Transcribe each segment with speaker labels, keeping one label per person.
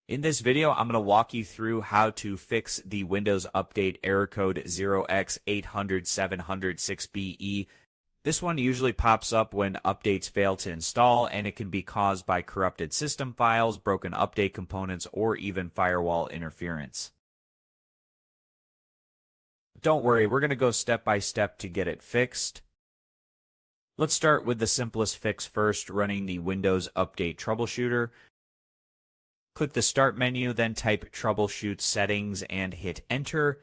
Speaker 1: In this video, I'm going to walk you through how to fix the Windows Update error code 0x800706BE. This one usually pops up when updates fail to install, and it can be caused by corrupted system files, broken update components, or even firewall interference. Don't worry, we're going to go step by step to get it fixed. Let's start with the simplest fix first, running the Windows Update Troubleshooter. Click the Start menu, then type Troubleshoot Settings and hit Enter.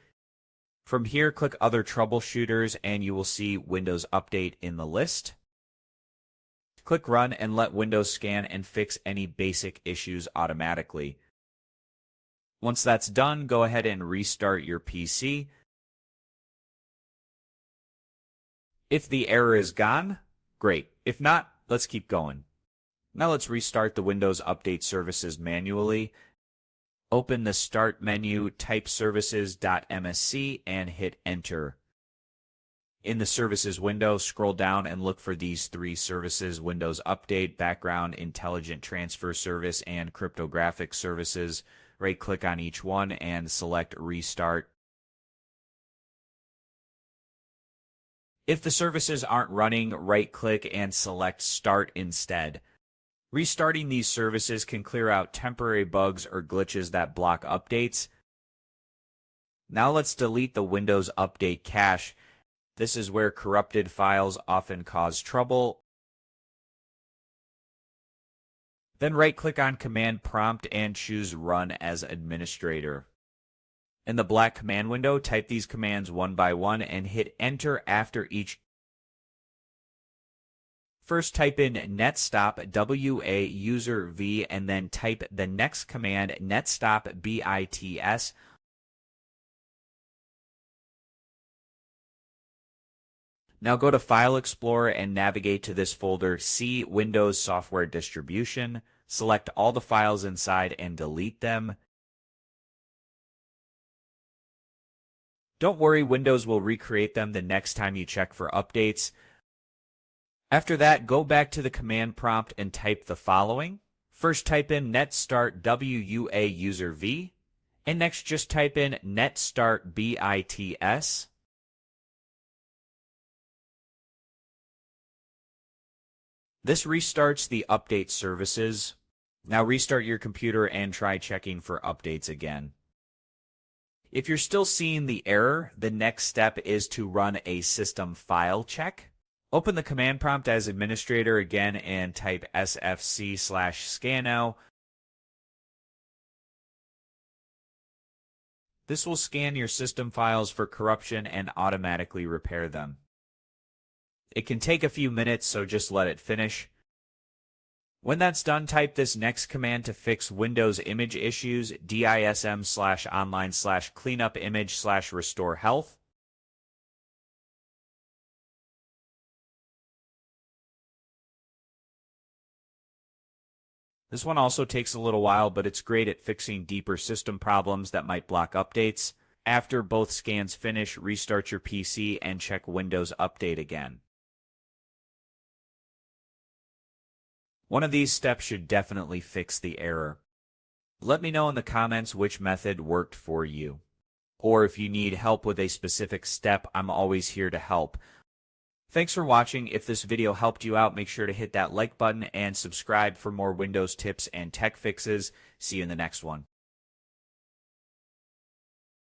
Speaker 1: From here, click Other Troubleshooters and you will see Windows Update in the list. Click Run and let Windows scan and fix any basic issues automatically. Once that's done, go ahead and restart your PC. If the error is gone, great. If not, let's keep going. Now let's restart the Windows Update services manually. Open the Start menu, type services.msc, and hit Enter. In the Services window, scroll down and look for these three services: Windows Update, Background Intelligent Transfer Service, and Cryptographic Services. Right-click on each one and select Restart. If the services aren't running, right-click and select Start instead. Restarting these services can clear out temporary bugs or glitches that block updates. Now let's delete the Windows Update cache. This is where corrupted files often cause trouble. Then right-click on Command Prompt and choose Run as Administrator. In the black command window, type these commands one by one and hit Enter after each. First, type in netstop WUAUSERV and then type the next command, netstop BITS. Now go to File Explorer and navigate to this folder, C Windows Software Distribution. Select all the files inside and delete them. Don't worry, Windows will recreate them the next time you check for updates. After that, go back to the command prompt and type the following. First, type in netstart WUAUSERV, and next just type in netstart BITS. This restarts the update services. Now restart your computer and try checking for updates again. If you're still seeing the error, the next step is to run a system file check. Open the command prompt as administrator again and type SFC/scannow. This will scan your system files for corruption and automatically repair them. It can take a few minutes, so just let it finish. When that's done, type this next command to fix Windows image issues: dism/online/cleanupimage/restore health. This one also takes a little while, but it's great at fixing deeper system problems that might block updates. After both scans finish, restart your PC and check Windows Update again. One of these steps should definitely fix the error. Let me know in the comments which method worked for you. Or if you need help with a specific step, I'm always here to help. Thanks for watching. If this video helped you out, make sure to hit that like button and subscribe for more Windows tips and tech fixes. See you in the next one.